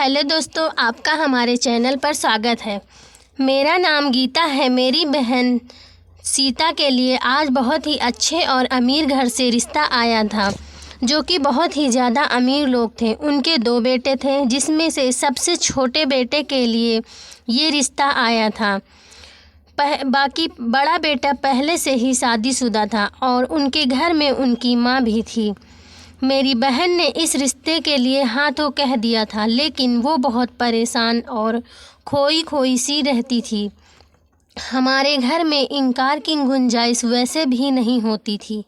Hello दोस्तों, आपका हमारे चैनल पर स्वागत है। मेरा नाम गीता है। मेरी बहन सीता के लिए आज बहुत ही अच्छे और अमीर घर से रिश्ता आया था, जो कि बहुत ही ज़्यादा अमीर लोग थे। उनके 2 बेटे थे, जिसमें से सबसे छोटे बेटे के लिए ये रिश्ता आया था। बाकी बड़ा बेटा पहले से ही शादीशुदा था और उनके घर में उनकी माँ भी थी। मेरी बहन ने इस रिश्ते के लिए हाँ तो कह दिया था, लेकिन वो बहुत परेशान और खोई खोई सी रहती थी। हमारे घर में इनकार की गुंजाइश वैसे भी नहीं होती थी।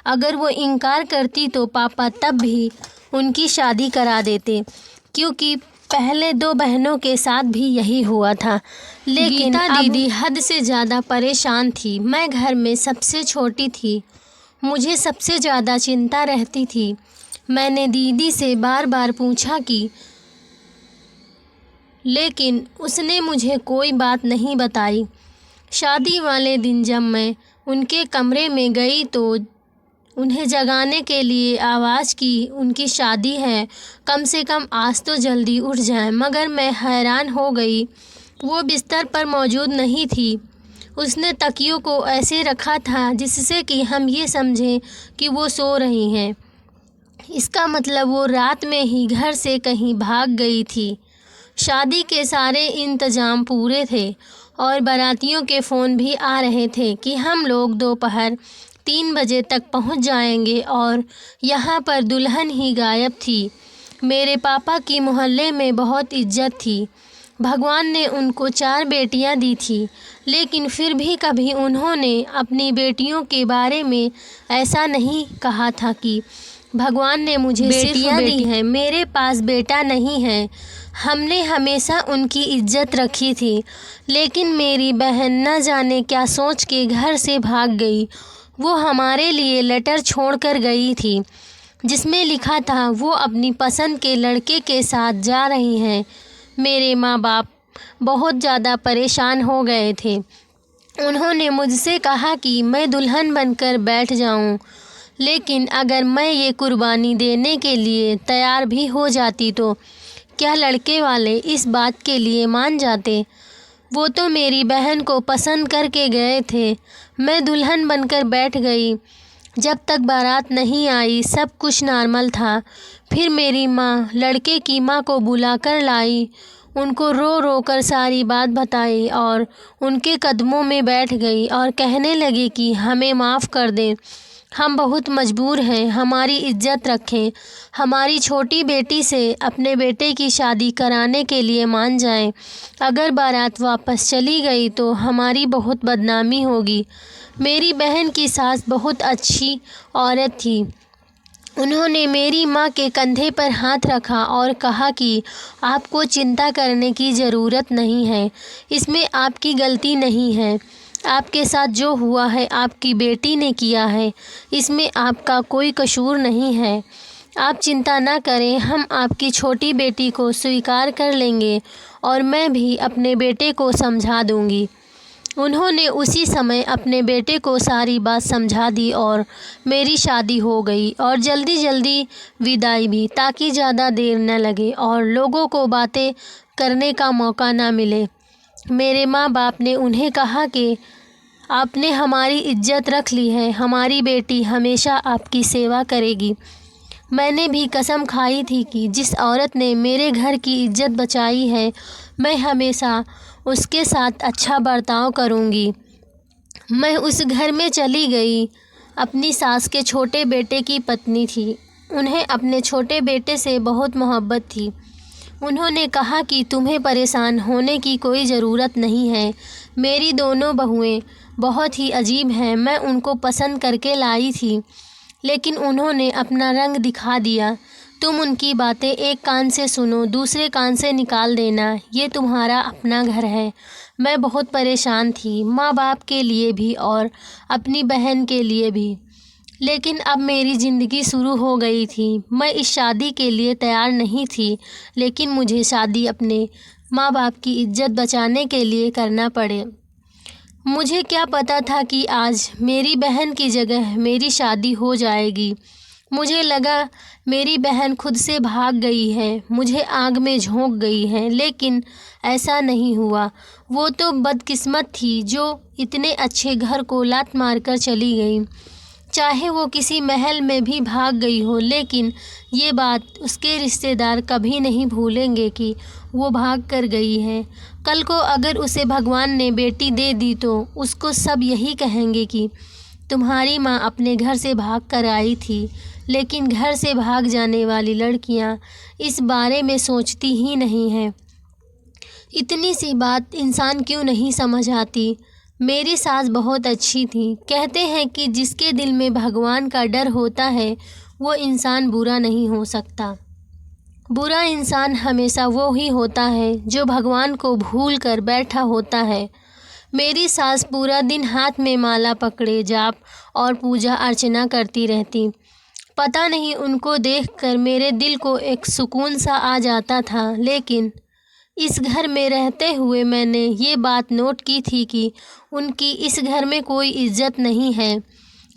अगर वो इनकार करती तो पापा तब भी उनकी शादी करा देते, क्योंकि पहले 2 बहनों के साथ भी यही हुआ था। लेकिन दीदी हद से ज़्यादा परेशान थी। मैं घर में सबसे छोटी थी, मुझे सबसे ज़्यादा चिंता रहती थी। मैंने दीदी से बार बार पूछा लेकिन उसने मुझे कोई बात नहीं बताई। शादी वाले दिन जब मैं उनके कमरे में गई तो उन्हें जगाने के लिए आवाज़ की, उनकी शादी है, कम से कम आज तो जल्दी उठ जाए। मगर मैं हैरान हो गई, वो बिस्तर पर मौजूद नहीं थी। उसने तकियों को ऐसे रखा था जिससे कि हम ये समझें कि वो सो रही हैं। इसका मतलब वो रात में ही घर से कहीं भाग गई थी। शादी के सारे इंतज़ाम पूरे थे और बारातियों के फ़ोन भी आ रहे थे कि हम लोग दोपहर 3 बजे तक पहुंच जाएंगे, और यहाँ पर दुल्हन ही गायब थी। मेरे पापा की मोहल्ले में बहुत इज्जत थी। भगवान ने उनको 4 बेटियां दी थी, लेकिन फिर भी कभी उन्होंने अपनी बेटियों के बारे में ऐसा नहीं कहा था कि भगवान ने मुझे बेटियां दी हैं, मेरे पास बेटा नहीं है। हमने हमेशा उनकी इज्जत रखी थी। लेकिन मेरी बहन न जाने क्या सोच के घर से भाग गई। वो हमारे लिए लेटर छोड़ कर गई थी, जिसमें लिखा था वो अपनी पसंद के लड़के के साथ जा रही हैं। मेरे माँ बाप बहुत ज़्यादा परेशान हो गए थे। उन्होंने मुझसे कहा कि मैं दुल्हन बनकर बैठ जाऊं, लेकिन अगर मैं ये कुर्बानी देने के लिए तैयार भी हो जाती तो क्या लड़के वाले इस बात के लिए मान जाते? वो तो मेरी बहन को पसंद करके गए थे। मैं दुल्हन बनकर बैठ गई। जब तक बारात नहीं आई सब कुछ नॉर्मल था। फिर मेरी माँ लड़के की माँ को बुलाकर लाई, उनको रो रो कर सारी बात बताई और उनके कदमों में बैठ गई और कहने लगी कि हमें माफ़ कर दें, हम बहुत मजबूर हैं, हमारी इज्जत रखें, हमारी छोटी बेटी से अपने बेटे की शादी कराने के लिए मान जाएं। अगर बारात वापस चली गई तो हमारी बहुत बदनामी होगी। मेरी बहन की सास बहुत अच्छी औरत थी। उन्होंने मेरी माँ के कंधे पर हाथ रखा और कहा कि आपको चिंता करने की ज़रूरत नहीं है, इसमें आपकी गलती नहीं है। आपके साथ जो हुआ है आपकी बेटी ने किया है, इसमें आपका कोई कसूर नहीं है। आप चिंता ना करें, हम आपकी छोटी बेटी को स्वीकार कर लेंगे और मैं भी अपने बेटे को समझा दूंगी। उन्होंने उसी समय अपने बेटे को सारी बात समझा दी और मेरी शादी हो गई और जल्दी जल्दी विदाई भी, ताकि ज़्यादा देर न लगे और लोगों को बातें करने का मौका ना मिले। मेरे माँ बाप ने उन्हें कहा कि आपने हमारी इज्जत रख ली है, हमारी बेटी हमेशा आपकी सेवा करेगी। मैंने भी कसम खाई थी कि जिस औरत ने मेरे घर की इज्जत बचाई है, मैं हमेशा उसके साथ अच्छा बर्ताव करूंगी। मैं उस घर में चली गई। अपनी सास के छोटे बेटे की पत्नी थी। उन्हें अपने छोटे बेटे से बहुत मोहब्बत थी। उन्होंने कहा कि तुम्हें परेशान होने की कोई ज़रूरत नहीं है। मेरी दोनों बहुएं बहुत ही अजीब हैं, मैं उनको पसंद करके लाई थी, लेकिन उन्होंने अपना रंग दिखा दिया। तुम उनकी बातें एक कान से सुनो, दूसरे कान से निकाल देना, ये तुम्हारा अपना घर है। मैं बहुत परेशान थी, माँ बाप के लिए भी और अपनी बहन के लिए भी। लेकिन अब मेरी ज़िंदगी शुरू हो गई थी। मैं इस शादी के लिए तैयार नहीं थी, लेकिन मुझे शादी अपने माँ बाप की इज्जत बचाने के लिए करना पड़े। मुझे क्या पता था कि आज मेरी बहन की जगह मेरी शादी हो जाएगी। मुझे लगा मेरी बहन खुद से भाग गई है, मुझे आग में झोंक गई है, लेकिन ऐसा नहीं हुआ। वो तो बदकिस्मत थी जो इतने अच्छे घर को लात मारकर चली गई। चाहे वो किसी महल में भी भाग गई हो, लेकिन ये बात उसके रिश्तेदार कभी नहीं भूलेंगे कि वो भाग कर गई है। कल को अगर उसे भगवान ने बेटी दे दी तो उसको सब यही कहेंगे कि तुम्हारी माँ अपने घर से भाग कर आई थी। लेकिन घर से भाग जाने वाली लड़कियाँ इस बारे में सोचती ही नहीं हैं। इतनी सी बात इंसान क्यों नहीं समझ आती। मेरी सास बहुत अच्छी थी। कहते हैं कि जिसके दिल में भगवान का डर होता है वो इंसान बुरा नहीं हो सकता। बुरा इंसान हमेशा वो ही होता है जो भगवान को भूल कर बैठा होता है। मेरी सास पूरा दिन हाथ में माला पकड़े जाप और पूजा अर्चना करती रहती। पता नहीं उनको देखकर मेरे दिल को एक सुकून सा आ जाता था। लेकिन इस घर में रहते हुए मैंने ये बात नोट की थी कि उनकी इस घर में कोई इज्जत नहीं है।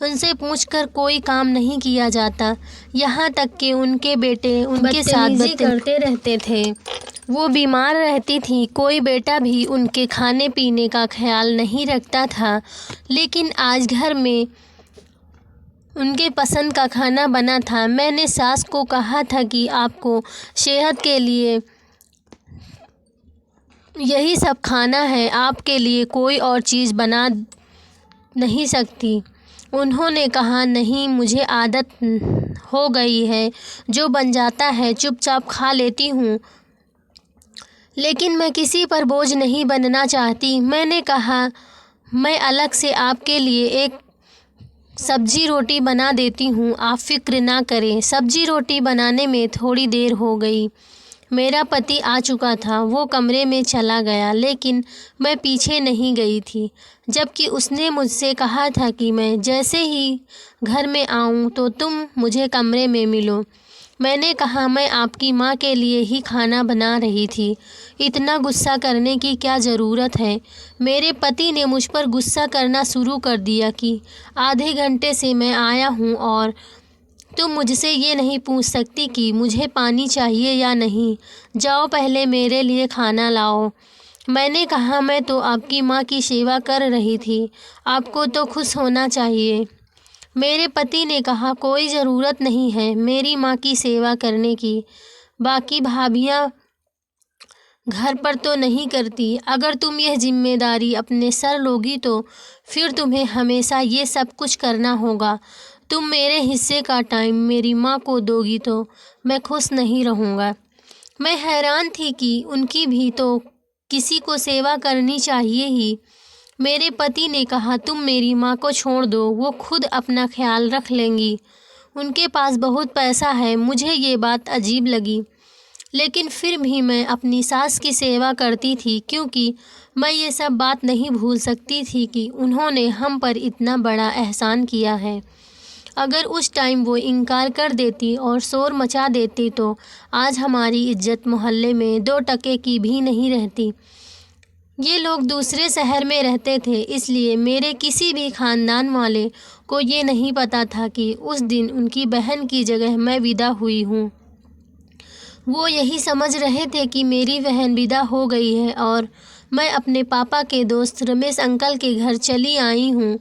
उनसे पूछकर कोई काम नहीं किया जाता। यहाँ तक कि उनके बेटे उनके साथ बदतमीजी करते रहते थे। वो बीमार रहती थी, कोई बेटा भी उनके खाने पीने का ख्याल नहीं रखता था। लेकिन आज घर में उनके पसंद का खाना बना था। मैंने सास को कहा था कि आपको सेहत के लिए यही सब खाना है, आपके लिए कोई और चीज़ बना नहीं सकती। उन्होंने कहा नहीं, मुझे आदत हो गई है, जो बन जाता है चुपचाप खा लेती हूँ, लेकिन मैं किसी पर बोझ नहीं बनना चाहती। मैंने कहा मैं अलग से आपके लिए एक सब्जी रोटी बना देती हूँ, आप फिक्र ना करें। सब्जी रोटी बनाने में थोड़ी देर हो गई। मेरा पति आ चुका था। वो कमरे में चला गया, लेकिन मैं पीछे नहीं गई थी, जबकि उसने मुझसे कहा था कि मैं जैसे ही घर में आऊँ तो तुम मुझे कमरे में मिलो। मैंने कहा मैं आपकी माँ के लिए ही खाना बना रही थी, इतना गुस्सा करने की क्या ज़रूरत है। मेरे पति ने मुझ पर गुस्सा करना शुरू कर दिया कि आधे घंटे से मैं आया हूँ और तुम मुझसे ये नहीं पूछ सकती कि मुझे पानी चाहिए या नहीं। जाओ पहले मेरे लिए खाना लाओ। मैंने कहा मैं तो आपकी माँ की सेवा कर रही थी, आपको तो खुश होना चाहिए। मेरे पति ने कहा कोई ज़रूरत नहीं है मेरी माँ की सेवा करने की, बाकी भाभियाँ घर पर तो नहीं करती। अगर तुम यह जिम्मेदारी अपने सर लोगी तो फिर तुम्हें हमेशा ये सब कुछ करना होगा। तुम मेरे हिस्से का टाइम मेरी माँ को दोगी तो मैं खुश नहीं रहूँगा। मैं हैरान थी कि उनकी भी तो किसी को सेवा करनी चाहिए ही। मेरे पति ने कहा तुम मेरी माँ को छोड़ दो, वो खुद अपना ख्याल रख लेंगी, उनके पास बहुत पैसा है। मुझे ये बात अजीब लगी, लेकिन फिर भी मैं अपनी सास की सेवा करती थी, क्योंकि मैं ये सब बात नहीं भूल सकती थी कि उन्होंने हम पर इतना बड़ा एहसान किया है। अगर उस टाइम वो इनकार कर देती और शोर मचा देती तो आज हमारी इज्जत मोहल्ले में 2 टके की भी नहीं रहती। ये लोग दूसरे शहर में रहते थे, इसलिए मेरे किसी भी ख़ानदान वाले को ये नहीं पता था कि उस दिन उनकी बहन की जगह मैं विदा हुई हूँ। वो यही समझ रहे थे कि मेरी बहन विदा हो गई है और मैं अपने पापा के दोस्त रमेश अंकल के घर चली आई हूँ।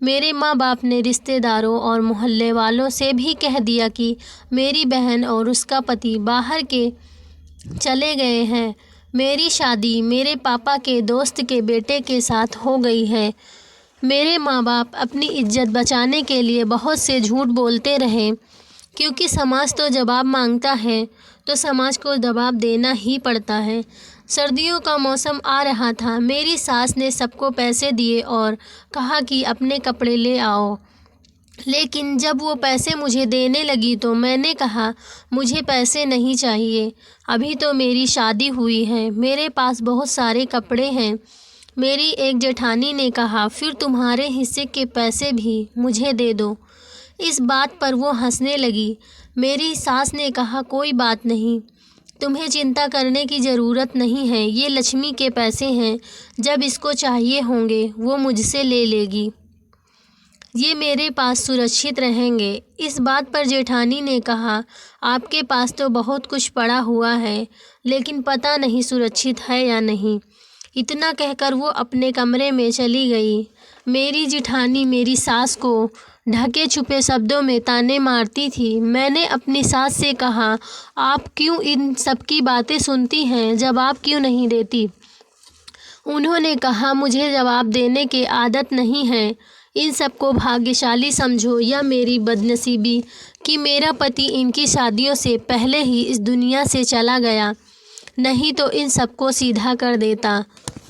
मेरे माँ बाप ने रिश्तेदारों और मोहल्ले वालों से भी कह दिया कि मेरी बहन और उसका पति बाहर के चले गए हैं। मेरी शादी मेरे पापा के दोस्त के बेटे के साथ हो गई है। मेरे माँ बाप अपनी इज्जत बचाने के लिए बहुत से झूठ बोलते रहे, क्योंकि समाज तो जवाब मांगता है तो समाज को जवाब देना ही पड़ता है। सर्दियों का मौसम आ रहा था। मेरी सास ने सबको पैसे दिए और कहा कि अपने कपड़े ले आओ, लेकिन जब वो पैसे मुझे देने लगी तो मैंने कहा मुझे पैसे नहीं चाहिए, अभी तो मेरी शादी हुई है, मेरे पास बहुत सारे कपड़े हैं। मेरी एक जेठानी ने कहा फिर तुम्हारे हिस्से के पैसे भी मुझे दे दो। इस बात पर वो हंसने लगी। मेरी सास ने कहा कोई बात नहीं, तुम्हें चिंता करने की ज़रूरत नहीं है, ये लक्ष्मी के पैसे हैं, जब इसको चाहिए होंगे वो मुझसे ले लेगी। ये मेरे पास सुरक्षित रहेंगे। इस बात पर जेठानी ने कहा, आपके पास तो बहुत कुछ पड़ा हुआ है, लेकिन पता नहीं सुरक्षित है या नहीं। इतना कहकर वो अपने कमरे में चली गई। मेरी जेठानी मेरी सास को ढके छुपे शब्दों में ताने मारती थी। मैंने अपनी सास से कहा, आप क्यों इन सब की बातें सुनती हैं, जवाब क्यों नहीं देती? उन्होंने कहा, मुझे जवाब देने की आदत नहीं है। इन सबको भाग्यशाली समझो या मेरी बदनसीबी कि मेरा पति इनकी शादियों से पहले ही इस दुनिया से चला गया, नहीं तो इन सबको सीधा कर देता।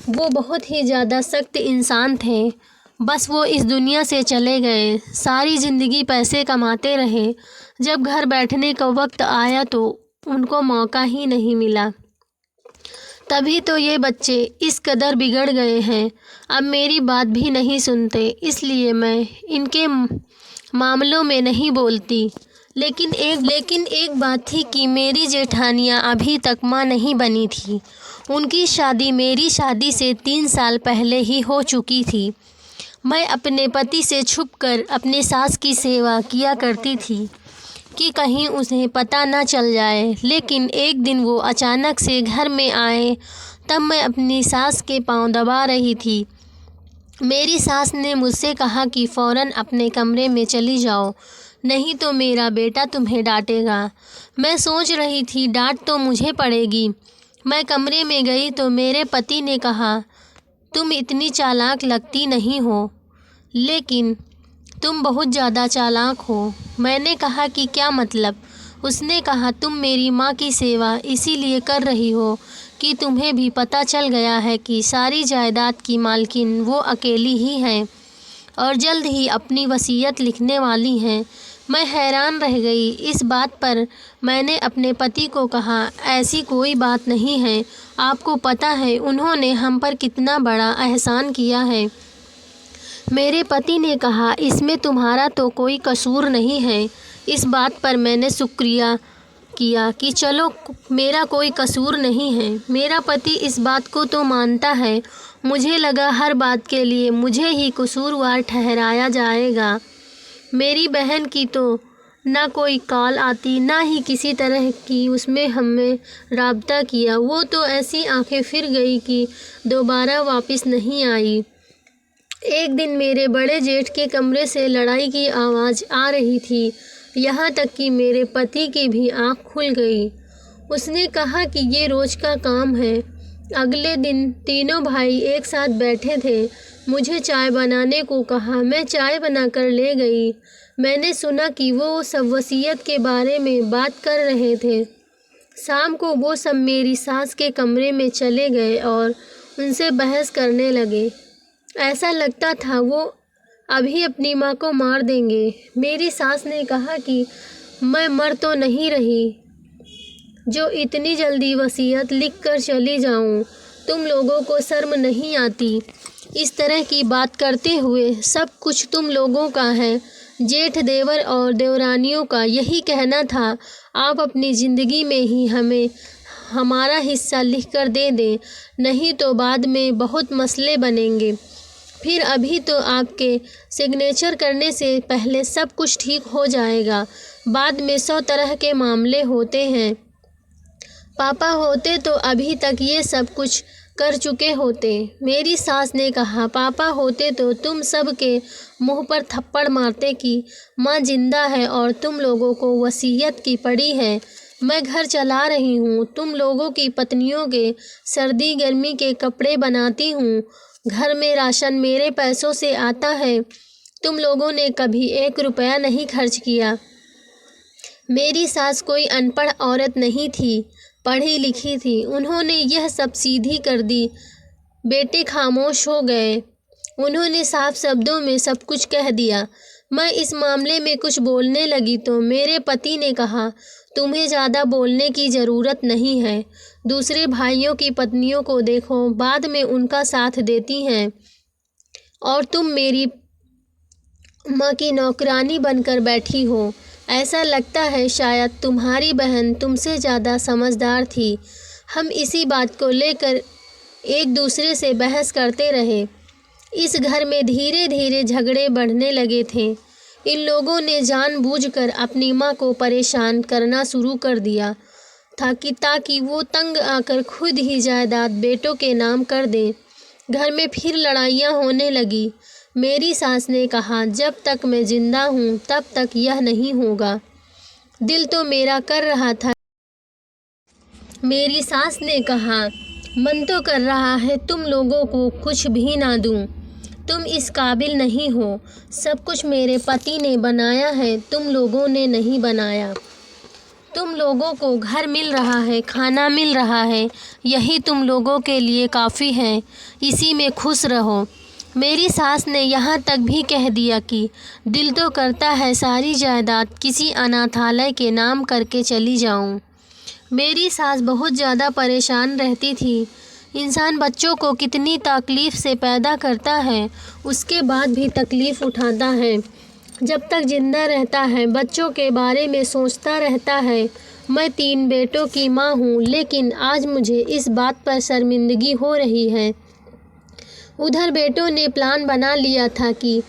वो बहुत ही ज़्यादा सख्त इंसान थे। बस वो इस दुनिया से चले गए। सारी ज़िंदगी पैसे कमाते रहे। जब घर बैठने का वक्त आया तो उनको मौका ही नहीं मिला। तभी तो ये बच्चे इस कदर बिगड़ गए हैं। अब मेरी बात भी नहीं सुनते, इसलिए मैं इनके मामलों में नहीं बोलती। लेकिन एक बात थी कि मेरी जेठानियाँ अभी तक माँ नहीं बनी थी। उनकी शादी मेरी शादी से 3 साल पहले ही हो चुकी थी। मैं अपने पति से छुपकर अपनी सास की सेवा किया करती थी कि कहीं उन्हें पता न चल जाए। लेकिन एक दिन वो अचानक से घर में आए। तब मैं अपनी सास के पांव दबा रही थी। मेरी सास ने मुझसे कहा कि फ़ौरन अपने कमरे में चली जाओ, नहीं तो मेरा बेटा तुम्हें डांटेगा। मैं सोच रही थी डांट तो मुझे पड़ेगी। मैं कमरे में गई तो मेरे पति ने कहा, तुम इतनी चालाक लगती नहीं हो, लेकिन तुम बहुत ज़्यादा चालाक हो। मैंने कहा कि क्या मतलब? उसने कहा, तुम मेरी माँ की सेवा इसीलिए कर रही हो कि तुम्हें भी पता चल गया है कि सारी जायदाद की मालकिन वो अकेली ही हैं और जल्द ही अपनी वसीयत लिखने वाली हैं। मैं हैरान रह गई। इस बात पर मैंने अपने पति को कहा, ऐसी कोई बात नहीं है। आपको पता है उन्होंने हम पर कितना बड़ा एहसान किया है। मेरे पति ने कहा, इसमें तुम्हारा तो कोई कसूर नहीं है। इस बात पर मैंने शुक्रिया किया कि चलो मेरा कोई कसूर नहीं है। मेरा पति इस बात को तो मानता है। मुझे लगा हर बात के लिए मुझे ही कसूरवार ठहराया जाएगा। मेरी बहन की तो ना कोई कॉल आती, ना ही किसी तरह की उसमें हमें राब्ता किया। वो तो ऐसी आंखें फिर गई कि दोबारा वापस नहीं आई। एक दिन मेरे बड़े जेठ के कमरे से लड़ाई की आवाज़ आ रही थी। यहाँ तक कि मेरे पति की भी आँख खुल गई। उसने कहा कि ये रोज़ का काम है। अगले दिन तीनों भाई एक साथ बैठे थे। मुझे चाय बनाने को कहा। मैं चाय बनाकर ले गई। मैंने सुना कि वो सब वसीयत के बारे में बात कर रहे थे। शाम को वो सब मेरी सास के कमरे में चले गए और उनसे बहस करने लगे। ऐसा लगता था वो अभी अपनी माँ को मार देंगे। मेरी सास ने कहा कि मैं मर तो नहीं रही जो इतनी जल्दी वसीयत लिख कर चली जाऊँ। तुम लोगों को शर्म नहीं आती? इस तरह की बात करते हुए सब कुछ तुम लोगों का है। जेठ, देवर और देवरानियों का यही कहना था, आप अपनी ज़िंदगी में ही हमें हमारा हिस्सा लिख कर दे दें, नहीं तो बाद में बहुत मसले बनेंगे। फिर अभी तो आपके सिग्नेचर करने से पहले सब कुछ ठीक हो जाएगा, बाद में 100 तरह के मामले होते हैं। पापा होते तो अभी तक ये सब कुछ कर चुके होते। मेरी सास ने कहा, पापा होते तो तुम सब के मुंह पर थप्पड़ मारते कि माँ जिंदा है और तुम लोगों को वसीयत की पड़ी है। मैं घर चला रही हूँ, तुम लोगों की पत्नियों के सर्दी गर्मी के कपड़े बनाती हूँ, घर में राशन मेरे पैसों से आता है। तुम लोगों ने कभी 1 रुपया नहीं खर्च किया। मेरी सास कोई अनपढ़ औरत नहीं थी, पढ़ी लिखी थी। उन्होंने यह सब सीधी कर दी। बेटे खामोश हो गए। उन्होंने साफ शब्दों में सब कुछ कह दिया। मैं इस मामले में कुछ बोलने लगी तो मेरे पति ने कहा, तुम्हें ज़्यादा बोलने की ज़रूरत नहीं है। दूसरे भाइयों की पत्नियों को देखो, बाद में उनका साथ देती हैं और तुम मेरी माँ की नौकरानी बनकर बैठी हो। ऐसा लगता है शायद तुम्हारी बहन तुमसे ज़्यादा समझदार थी। हम इसी बात को लेकर एक दूसरे से बहस करते रहे। इस घर में धीरे धीरे झगड़े बढ़ने लगे थे। इन लोगों ने जानबूझकर अपनी माँ को परेशान करना शुरू कर दिया था कि ताकि वो तंग आकर खुद ही जायदाद बेटों के नाम कर दें। घर में फिर लड़ाइयाँ होने लगी। मेरी सास ने कहा, जब तक मैं जिंदा हूँ तब तक यह नहीं होगा। दिल तो मेरा कर रहा था। मेरी सास ने कहा, मन तो कर रहा है तुम लोगों को कुछ भी ना दूं। तुम इस काबिल नहीं हो। सब कुछ मेरे पति ने बनाया है, तुम लोगों ने नहीं बनाया। तुम लोगों को घर मिल रहा है, खाना मिल रहा है, यही तुम लोगों के लिए काफ़ी है। इसी में खुश रहो। मेरी सास ने यहाँ तक भी कह दिया कि दिल तो करता है सारी जायदाद किसी अनाथालय के नाम करके चली जाऊँ। मेरी सास बहुत ज़्यादा परेशान रहती थी। इंसान बच्चों को कितनी तकलीफ़ से पैदा करता है, उसके बाद भी तकलीफ़ उठाता है। जब तक ज़िंदा रहता है बच्चों के बारे में सोचता रहता है। मैं 3 बेटों की माँ हूँ, लेकिन आज मुझे इस बात पर शर्मिंदगी हो रही है। उधर बेटों ने प्लान बना लिया था कि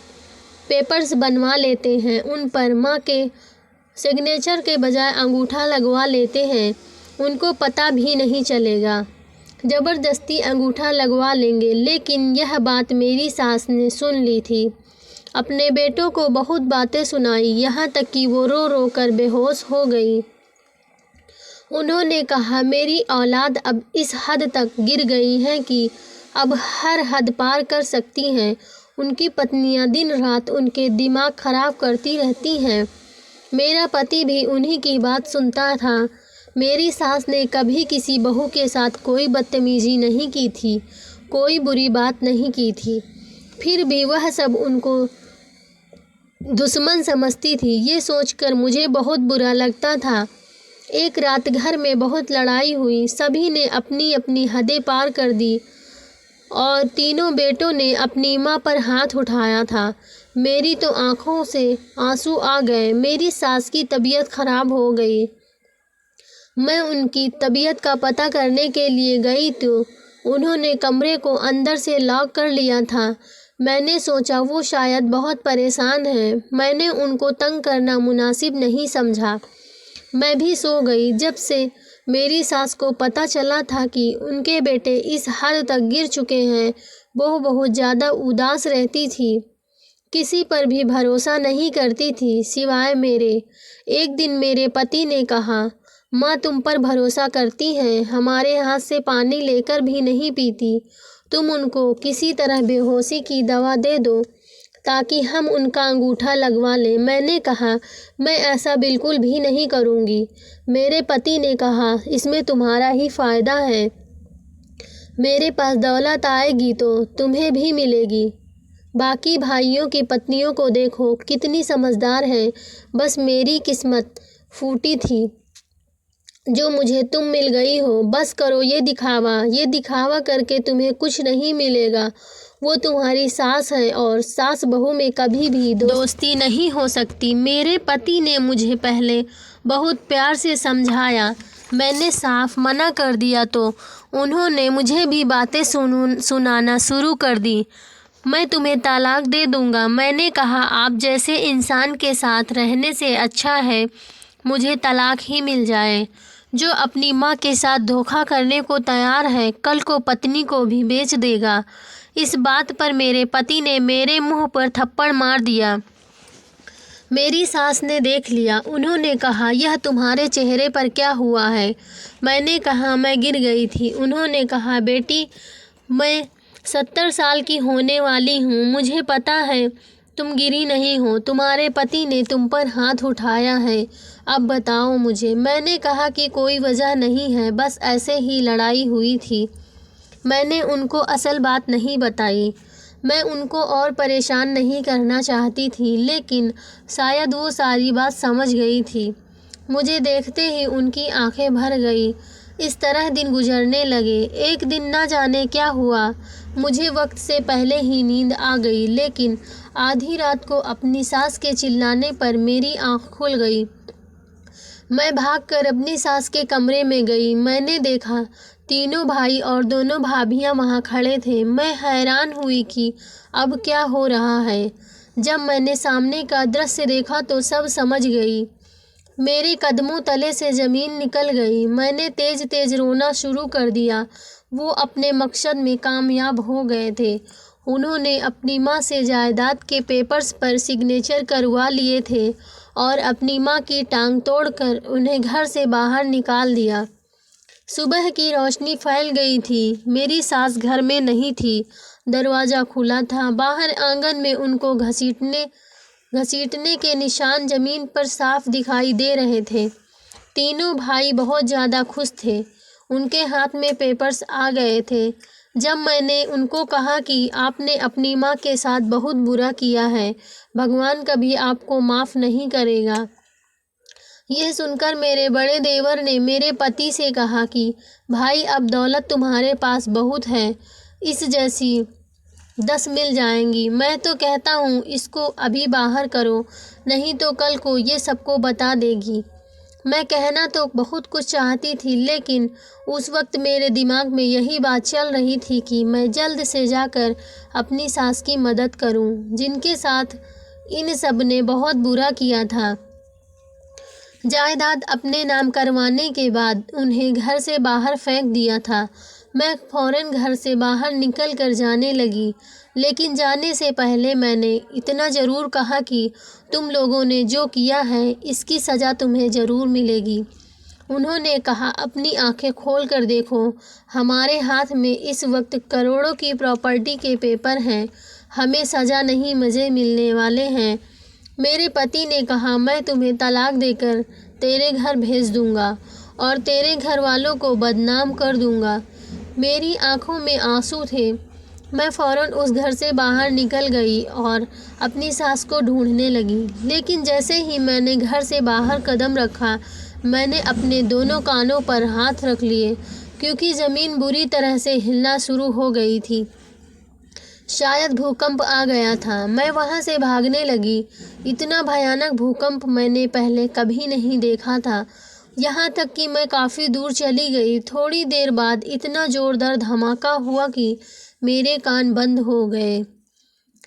पेपर्स बनवा लेते हैं, उन पर माँ के सिग्नेचर के बजाय अंगूठा लगवा लेते हैं। उनको पता भी नहीं चलेगा। ज़बरदस्ती अंगूठा लगवा लेंगे। लेकिन यह बात मेरी सास ने सुन ली थी। अपने बेटों को बहुत बातें सुनाई, यहाँ तक कि वो रो रो कर बेहोश हो गई। उन्होंने कहा, मेरी औलाद अब इस हद तक गिर गई है कि अब हर हद पार कर सकती हैं। उनकी पत्नियां दिन रात उनके दिमाग खराब करती रहती हैं। मेरा पति भी उन्हीं की बात सुनता था। मेरी सास ने कभी किसी बहू के साथ कोई बदतमीजी नहीं की थी, कोई बुरी बात नहीं की थी। फिर भी वह सब उनको दुश्मन समझती थी। ये सोचकर मुझे बहुत बुरा लगता था। एक रात घर में बहुत लड़ाई हुई। सभी ने अपनी अपनी हदें पार कर दी और तीनों बेटों ने अपनी माँ पर हाथ उठाया था। मेरी तो आंखों से आंसू आ गए। मेरी सास की तबीयत खराब हो गई। मैं उनकी तबीयत का पता करने के लिए गई तो उन्होंने कमरे को अंदर से लॉक कर लिया था। मैंने सोचा वो शायद बहुत परेशान हैं। मैंने उनको तंग करना मुनासिब नहीं समझा। मैं भी सो गई। जब से मेरी सास को पता चला था कि उनके बेटे इस हद तक गिर चुके हैं, वो बहुत ज़्यादा उदास रहती थी। किसी पर भी भरोसा नहीं करती थी सिवाय मेरे। एक दिन मेरे पति ने कहा, माँ तुम पर भरोसा करती हैं, हमारे हाथ से पानी लेकर भी नहीं पीती। तुम उनको किसी तरह बेहोशी की दवा दे दो ताकि हम उनका अंगूठा लगवा लें। मैंने कहा, मैं ऐसा बिल्कुल भी नहीं करूँगी। मेरे पति ने कहा, इसमें तुम्हारा ही फ़ायदा है। मेरे पास दौलत आएगी तो तुम्हें भी मिलेगी। बाकी भाइयों की पत्नियों को देखो कितनी समझदार हैं। बस मेरी किस्मत फूटी थी जो मुझे तुम मिल गई हो। बस करो ये दिखावा करके तुम्हें कुछ नहीं मिलेगा। वो तुम्हारी सास है और सास बहू में कभी भी दोस्ती नहीं हो सकती। मेरे पति ने मुझे पहले बहुत प्यार से समझाया। मैंने साफ मना कर दिया तो उन्होंने मुझे भी बातें सुनाना शुरू कर दी। मैं तुम्हें तलाक दे दूंगा। मैंने कहा, आप जैसे इंसान के साथ रहने से अच्छा है मुझे तलाक ही मिल जाए। जो अपनी माँ के साथ धोखा करने को तैयार है, कल को पत्नी को भी बेच देगा। इस बात पर मेरे पति ने मेरे मुंह पर थप्पड़ मार दिया। मेरी सास ने देख लिया। उन्होंने कहा, यह तुम्हारे चेहरे पर क्या हुआ है? मैंने कहा, मैं गिर गई थी। उन्होंने कहा, बेटी मैं 70 साल की होने वाली हूँ, मुझे पता है तुम गिरी नहीं हो। तुम्हारे पति ने तुम पर हाथ उठाया है। अब बताओ मुझे। मैंने कहा कि कोई वजह नहीं है, बस ऐसे ही लड़ाई हुई थी। मैंने उनको असल बात नहीं बताई। मैं उनको और परेशान नहीं करना चाहती थी, लेकिन शायद वो सारी बात समझ गई थी। मुझे देखते ही उनकी आंखें भर गई। इस तरह दिन गुजरने लगे। एक दिन न जाने क्या हुआ, मुझे वक्त से पहले ही नींद आ गई, लेकिन आधी रात को अपनी सास के चिल्लाने पर मेरी आंख खुल गई। मैं भागकर अपनी सास के कमरे में गई। मैंने देखा तीनों भाई और दोनों भाभियां वहां खड़े थे। मैं हैरान हुई कि अब क्या हो रहा है। जब मैंने सामने का दृश्य देखा तो सब समझ गई। मेरे कदमों तले से ज़मीन निकल गई। मैंने तेज तेज रोना शुरू कर दिया। वो अपने मकसद में कामयाब हो गए थे। उन्होंने अपनी माँ से जायदाद के पेपर्स पर सिग्नेचर करवा लिए थे और अपनी माँ की टांग तोड़कर उन्हें घर से बाहर निकाल दिया। सुबह की रोशनी फैल गई थी। मेरी सास घर में नहीं थी। दरवाज़ा खुला था। बाहर आंगन में उनको घसीटने के निशान ज़मीन पर साफ दिखाई दे रहे थे। तीनों भाई बहुत ज़्यादा खुश थे। उनके हाथ में पेपर्स आ गए थे। जब मैंने उनको कहा कि आपने अपनी माँ के साथ बहुत बुरा किया है, भगवान कभी आपको माफ़ नहीं करेगा। यह सुनकर मेरे बड़े देवर ने मेरे पति से कहा कि भाई, अब दौलत तुम्हारे पास बहुत है, इस जैसी 10 मिल जाएंगी। मैं तो कहता हूँ इसको अभी बाहर करो, नहीं तो कल को ये सबको बता देगी। मैं कहना तो बहुत कुछ चाहती थी, लेकिन उस वक्त मेरे दिमाग में यही बात चल रही थी कि मैं जल्द से जाकर अपनी सास की मदद करूं, जिनके साथ इन सब ने बहुत बुरा किया था। जायदाद अपने नाम करवाने के बाद उन्हें घर से बाहर फेंक दिया था। मैं फ़ौरन घर से बाहर निकल कर जाने लगी, लेकिन जाने से पहले मैंने इतना ज़रूर कहा कि तुम लोगों ने जो किया है इसकी सज़ा तुम्हें ज़रूर मिलेगी। उन्होंने कहा, अपनी आंखें खोल कर देखो, हमारे हाथ में इस वक्त करोड़ों की प्रॉपर्टी के पेपर हैं, हमें सज़ा नहीं मज़े मिलने वाले हैं। मेरे पति ने कहा, मैं तुम्हें तलाक देकर तेरे घर भेज दूंगा और तेरे घर वालों को बदनाम कर दूंगा। मेरी आंखों में आंसू थे। मैं फ़ौरन उस घर से बाहर निकल गई और अपनी सास को ढूंढने लगी, लेकिन जैसे ही मैंने घर से बाहर कदम रखा, मैंने अपने दोनों कानों पर हाथ रख लिए, क्योंकि ज़मीन बुरी तरह से हिलना शुरू हो गई थी। शायद भूकंप आ गया था। मैं वहाँ से भागने लगी। इतना भयानक भूकंप मैंने पहले कभी नहीं देखा था। यहाँ तक कि मैं काफ़ी दूर चली गई। थोड़ी देर बाद इतना ज़ोरदार धमाका हुआ कि मेरे कान बंद हो गए।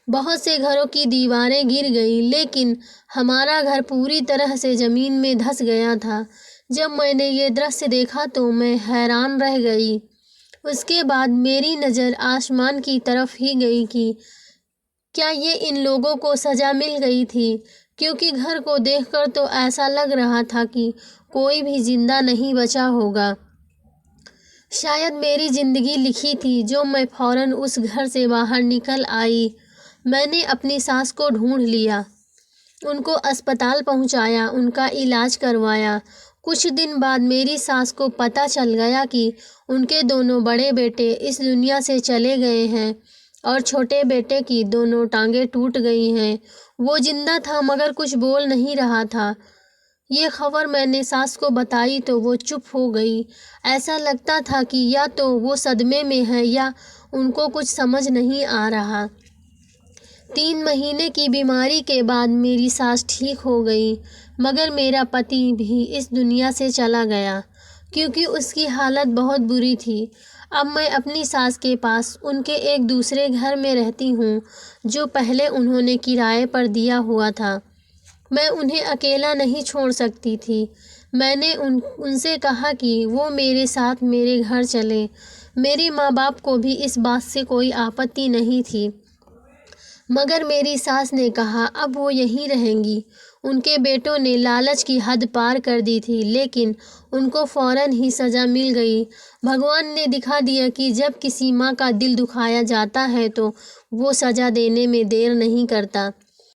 बहुत से घरों की दीवारें गिर गई, लेकिन हमारा घर पूरी तरह से ज़मीन में धंस गया था। जब मैंने ये दृश्य देखा तो मैं हैरान रह गई। उसके बाद मेरी नज़र आसमान की तरफ ही गई कि क्या ये इन लोगों को सज़ा मिल गई थी, क्योंकि घर को देखकर तो ऐसा लग रहा था कि कोई भी जिंदा नहीं बचा होगा। शायद मेरी ज़िंदगी लिखी थी, जो मैं फ़ौरन उस घर से बाहर निकल आई। मैंने अपनी सास को ढूंढ लिया, उनको अस्पताल पहुंचाया, उनका इलाज करवाया। कुछ दिन बाद मेरी सास को पता चल गया कि उनके दोनों बड़े बेटे इस दुनिया से चले गए हैं और छोटे बेटे की दोनों टांगें टूट गई हैं। वो जिंदा था मगर कुछ बोल नहीं रहा था। ये खबर मैंने सास को बताई तो वो चुप हो गई। ऐसा लगता था कि या तो वो सदमे में है या उनको कुछ समझ नहीं आ रहा। 3 महीने की बीमारी के बाद मेरी सास ठीक हो गई, मगर मेरा पति भी इस दुनिया से चला गया, क्योंकि उसकी हालत बहुत बुरी थी। अब मैं अपनी सास के पास उनके एक दूसरे घर में रहती हूँ, जो पहले उन्होंने किराए पर दिया हुआ था। मैं उन्हें अकेला नहीं छोड़ सकती थी। मैंने उनसे कहा कि वो मेरे साथ मेरे घर चलें। मेरे माँ बाप को भी इस बात से कोई आपत्ति नहीं थी, मगर मेरी सास ने कहा अब वो यहीं रहेंगी। उनके बेटों ने लालच की हद पार कर दी थी, लेकिन उनको फ़ौरन ही सज़ा मिल गई। भगवान ने दिखा दिया कि जब किसी माँ का दिल दुखाया जाता है तो वो सज़ा देने में देर नहीं करता।